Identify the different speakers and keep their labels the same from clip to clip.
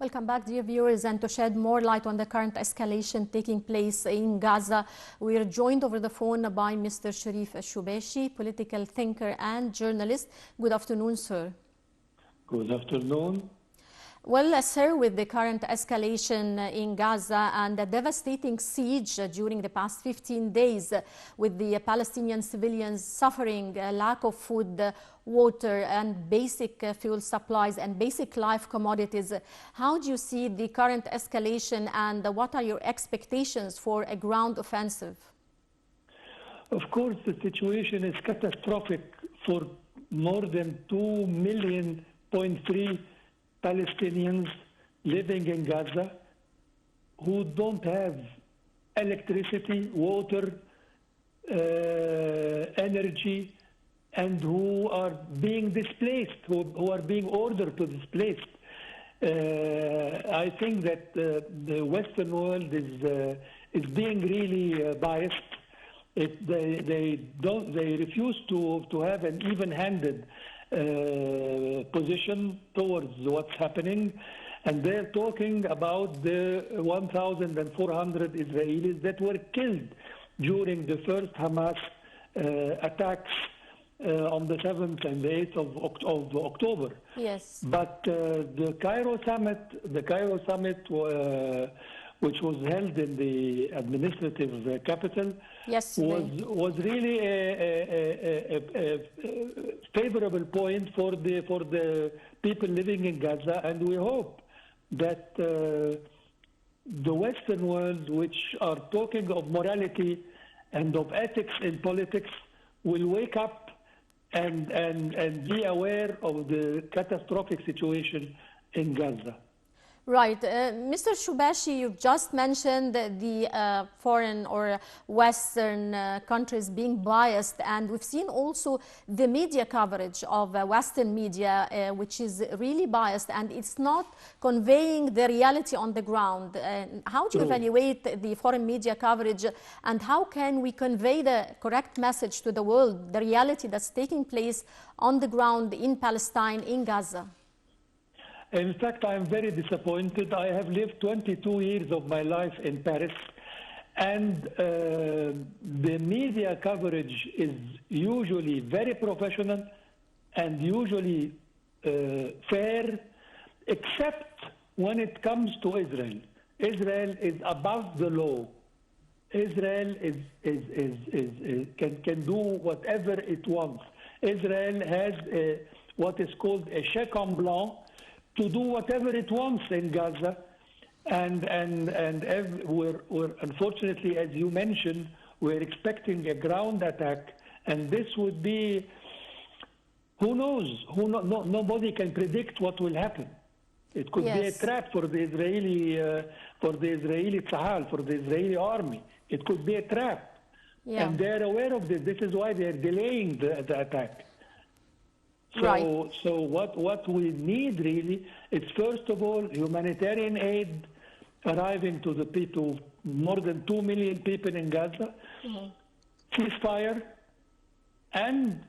Speaker 1: Welcome back, dear viewers, and to shed more light on the current escalation taking place in Gaza, we are joined over the phone by Mr. Sherif Shoubashy, political thinker and journalist. Good afternoon, sir.
Speaker 2: Good afternoon.
Speaker 1: Well, sir, with the current escalation in Gaza and the devastating siege during the past 15 days, with the Palestinian civilians suffering lack of food, water and basic fuel supplies and basic life commodities, how do you see the current escalation and what are your expectations for a ground offensive?
Speaker 2: Of course, the situation is catastrophic for more than 2.3 million Palestinians living in Gaza who don't have electricity, water, energy, and who are being displaced, who are being ordered to displace. I think that the Western world is being really biased. They refuse to have an even-handed position towards what's happening, and they're talking about the 1,400 Israelis that were killed during the first Hamas attacks on the 7th and the 8th of October.
Speaker 1: Yes.
Speaker 2: But the Cairo summit, which was held in the administrative capital, was really a favorable point for the people living in Gaza, and we hope that the Western world, which are talking of morality and of ethics in politics, will wake up and be aware of the catastrophic situation in Gaza.
Speaker 1: Right. Mr. Shoubashy, you just mentioned the foreign or Western countries being biased, and we've seen also the media coverage of Western media, which is really biased, and it's not conveying the reality on the ground. How do you evaluate the foreign media coverage, and how can we convey the correct message to the world, the reality that's taking place on the ground in Palestine, in Gaza?
Speaker 2: In fact, I am very disappointed. I have lived 22 years of my life in Paris, and the media coverage is usually very professional and usually fair, except when it comes to Israel. Israel is above the law. Israel can do whatever it wants. Israel has what is called a chèque en blanc to do whatever it wants in Gaza, and we're unfortunately, as you mentioned, we're expecting a ground attack, and this would be, who knows? Nobody can predict what will happen. It could be a trap for the Israeli Tzahal, for the Israeli army. It could be a trap, and they're aware of this. This is why they're delaying the attack. So what we need really is, first of all, humanitarian aid arriving to the people, more than 2 million people in Gaza, ceasefire, and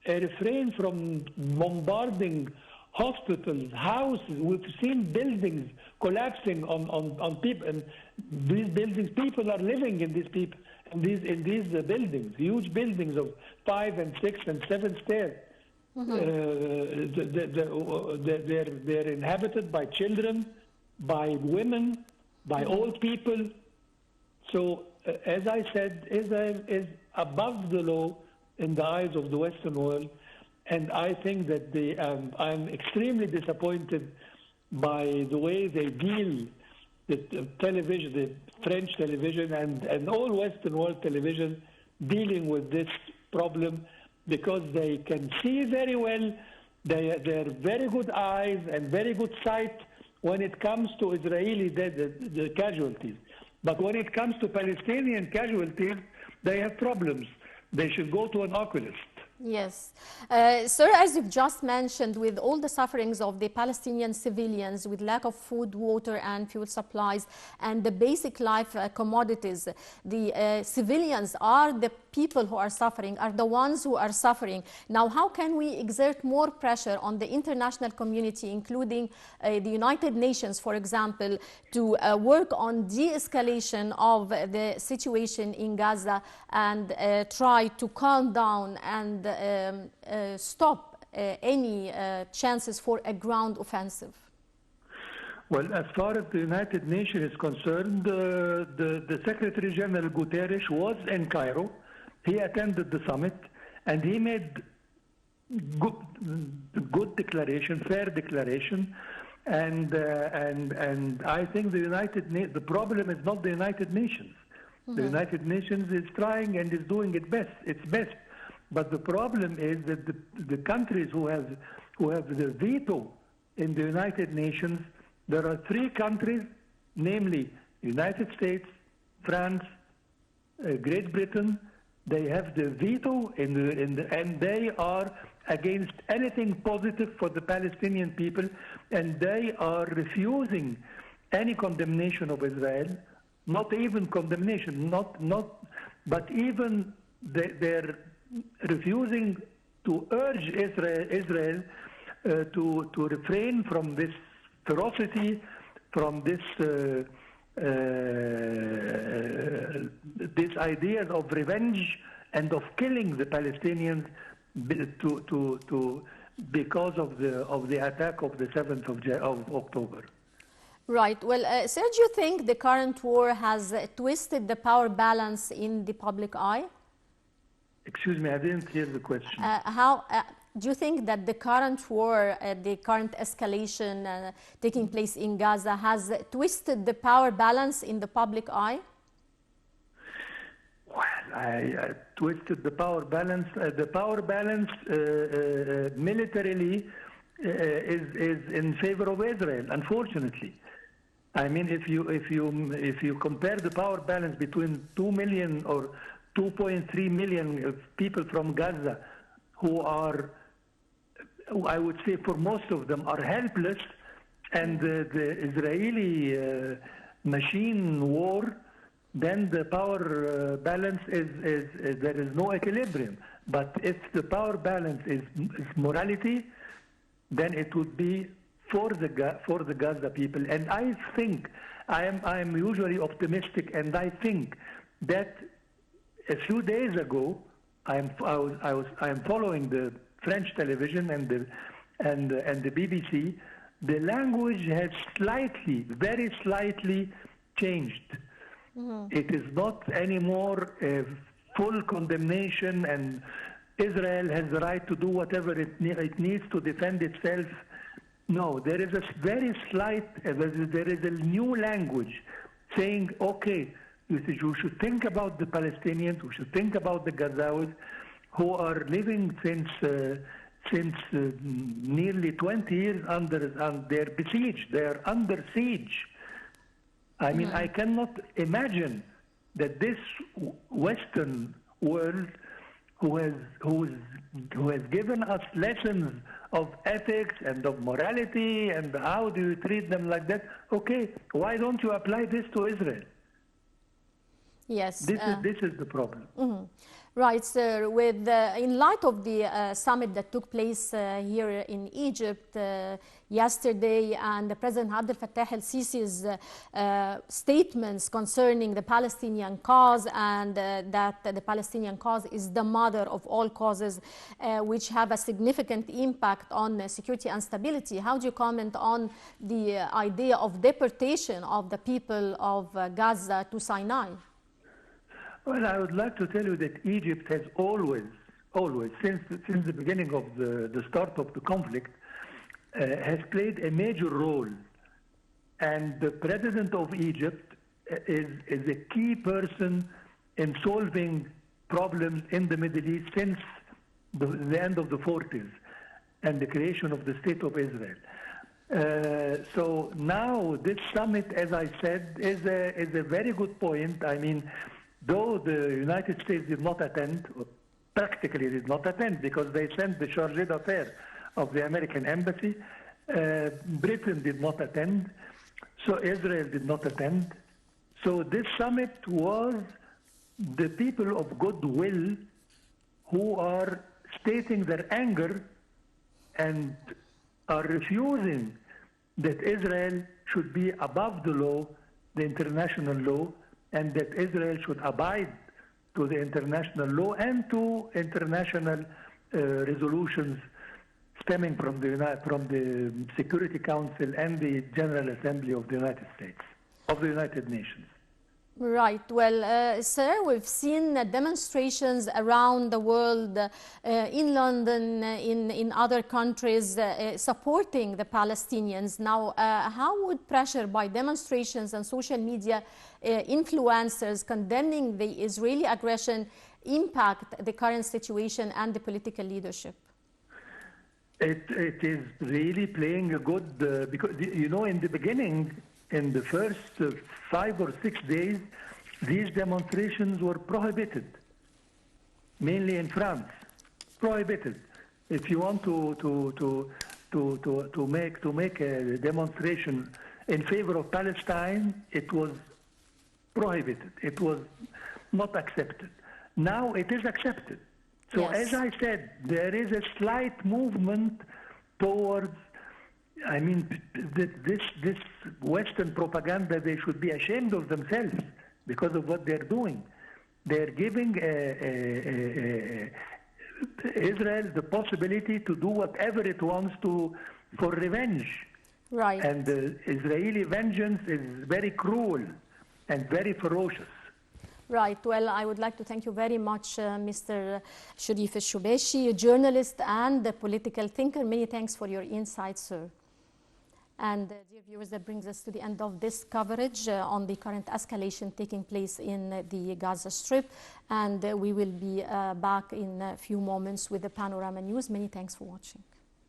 Speaker 2: a refrain from bombarding hospitals, houses. We've seen buildings collapsing on people, and these buildings, people are living in these buildings, huge buildings of 5 and 6 and 7 stairs. They're inhabited by children, by women, by old people. So, as I said, Israel is above the law in the eyes of the Western world, and I think that I'm extremely disappointed by the way they deal the television, the French television, and all Western world television dealing with this problem, because they can see very well, they're very good eyes and very good sight when it comes to Israeli the casualties. But when it comes to Palestinian casualties, they have problems. They should go to an oculist.
Speaker 1: Yes. Sir, as you've just mentioned, with all the sufferings of the Palestinian civilians, with lack of food, water and fuel supplies and the basic life commodities, the civilians are the people who are suffering, are the ones who are suffering. Now, how can we exert more pressure on the international community, including the United Nations, for example, to work on de-escalation of the situation in Gaza and try to calm down and stop any chances for a ground offensive?
Speaker 2: Well, as far as the United Nations is concerned, the Secretary General Guterres was in Cairo. He attended the summit, and he made good declaration, fair declaration, and I think the problem is not the United Nations. The United Nations is trying and is doing its best, but the problem is that the countries who have the veto in the United Nations. There are 3 countries, namely United States, France, Great Britain. They have the veto and they are against anything positive for the Palestinian people, and they are refusing any condemnation of Israel, not even condemnation, but even they're refusing to urge Israel to refrain from this ferocity, from this ideas of revenge and of killing the Palestinians because of the attack of the 7th of October.
Speaker 1: Right. Well, sir, do you think the current war has twisted the power balance in the public eye?
Speaker 2: Excuse me, I didn't hear the question.
Speaker 1: Do you think that the current war, the current escalation taking place in Gaza has twisted the power balance in the public eye?
Speaker 2: Well, I twisted the power balance. The power balance militarily is in favor of Israel, unfortunately. I mean, if you compare the power balance between 2 million or 2.3 million people from Gaza who are, I would say for most of them, are helpless, and the Israeli machine war, then the power balance is there is no equilibrium. But if the power balance is morality, then it would be for the Gaza people. And I think I am usually optimistic, and I think that a few days ago I am following the French television and the BBC. The language has very slightly changed. It is not anymore a full condemnation, and Israel has the right to do whatever it needs to defend itself. No, there is a very slight, there is a new language saying, okay, you should think about the Palestinians, we should think about the Gazawis who are living since nearly 20 years they're besieged, they're under siege. I mean, I cannot imagine that this Western world who has given us lessons of ethics and of morality and how do you treat them like that, okay, why don't you apply this to Israel?
Speaker 1: Yes.
Speaker 2: This is the problem.
Speaker 1: Right, sir. In light of the summit that took place here in Egypt yesterday, and the President Abdel Fattah el-Sisi's statements concerning the Palestinian cause, and that the Palestinian cause is the mother of all causes, which have a significant impact on security and stability, how do you comment on the idea of deportation of the people of Gaza to Sinai?
Speaker 2: Well, I would like to tell you that Egypt has always, since the beginning of the start of the conflict, has played a major role. And the president of Egypt is a key person in solving problems in the Middle East since the end of the 40s and the creation of the State of Israel. So now this summit, as I said, is a very good point. I mean, though the United States did not attend, or practically did not attend, because they sent the chargé d'affaires of the American embassy, Britain did not attend, so Israel did not attend. So this summit was the people of goodwill who are stating their anger and are refusing that Israel should be above the law, the international law, and that Israel should abide to the international law and to international resolutions stemming from the Security Council and the General Assembly of the United States, of the United Nations.
Speaker 1: Right. Well, sir, we've seen demonstrations around the world, in London, in other countries, supporting the Palestinians. Now, how would pressure by demonstrations and social media influencers condemning the Israeli aggression impact the current situation and the political leadership?
Speaker 2: It is really playing a good, because, you know, in the beginning, in the first 5 or 6 days, these demonstrations were prohibited, mainly in France, prohibited. If you want to make a demonstration in favor of Palestine, it was prohibited. It was not accepted. Now it is accepted. So
Speaker 1: Yes.
Speaker 2: as I said, there is a slight movement towards, I mean, this Western propaganda, they should be ashamed of themselves because of what they're doing. They're giving Israel the possibility to do whatever it wants to for revenge.
Speaker 1: Right.
Speaker 2: And the Israeli vengeance is very cruel and very ferocious.
Speaker 1: Right. Well, I would like to thank you very much, Mr. Sherif Shoubashy, a journalist and a political thinker. Many thanks for your insights, sir. And dear viewers, that brings us to the end of this coverage on the current escalation taking place in the Gaza Strip. And we will be back in a few moments with the Panorama News. Many thanks for watching.